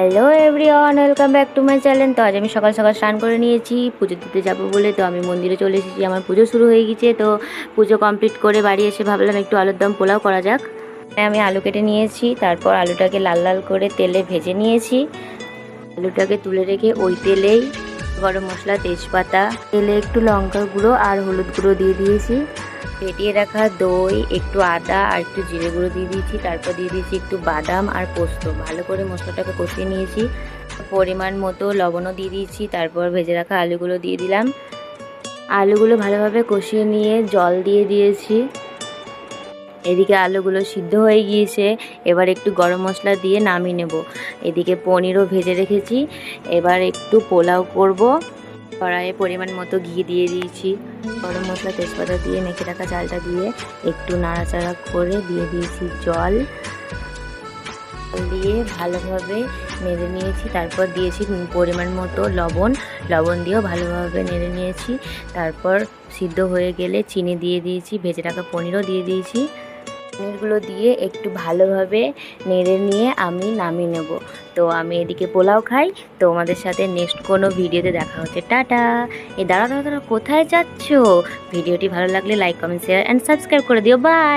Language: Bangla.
Hello everyone, welcome back to my channel. তো আজ আমি সকাল সকাল স্নান করে নিয়েছি পুজো দিতে যাবো বলে। তো আমি মন্দিরে চলে এসেছি, আমার পুজো শুরু হয়ে গেছে। তো পুজো কমপ্লিট করে বাড়ি এসে ভাবলাম একটু আলুর দম পোলাও করা যাক। আমি আলু কেটে নিয়েছি, তারপর আলুটাকে লাল লাল করে তেলে ভেজে নিয়েছি। আলুটাকে তুলে রেখে ওই তেলেই গরম মশলা, তেজপাতা, তেলে একটু লঙ্কার গুঁড়ো আর হলুদ গুঁড়ো দিয়ে দিয়েছি। ফেটিয়ে রাখা দই, একটু আদা আর একটু জিরে গুঁড়ো দিয়ে দিয়েছি। তারপর দিয়ে দিয়েছি একটু বাদাম আর পোস্ত। ভালো করে মশলাটাকে কষিয়ে নিয়েছি। পরিমাণ মতো লবণও দিয়ে দিয়েছি। তারপর ভেজে রাখা আলুগুলো দিয়ে দিলাম। আলুগুলো ভালোভাবে কষিয়ে নিয়ে জল দিয়ে দিয়েছি। এদিকে আলুগুলো সিদ্ধ হয়ে গিয়েছে, এবার একটু গরম মশলা দিয়ে নামিয়ে নেব। এদিকে পনিরও ভেজে রেখেছি, এবার একটু পোলাও করব। কড়াইয়ে পরিমাণ মতো ঘি দিয়ে দিয়েছি। গরম মশলা, তেজপাতা দিয়ে মেখে রাখা চালটা দিয়ে একটু নাড়াচাড়া করে দিয়ে দিয়েছি জল দিয়ে ভালোভাবে নেড়ে নিয়েছি। তারপর দিয়েছি পরিমাণ মতো লবণ দিয়েও ভালোভাবে নেড়ে নিয়েছি। তারপর সিদ্ধ হয়ে গেলে চিনি দিয়ে দিয়েছি, ভেজে রাখা পনিরও দিয়ে দিয়েছি। পনিরগুলো দিয়ে একটু ভালোভাবে নেড়ে নিয়ে আমি নামিয়ে নেব। তো আমি এদিকে পোলাও খাই। তো আমাদের সাথে নেক্সট কোনো ভিডিওতে দেখা হচ্ছে। টাটা। দাঁড়া কোথায় যাচ্ছো? ভিডিওটি ভালো লাগলে like, comment, share and subscribe করে দিও। বাই।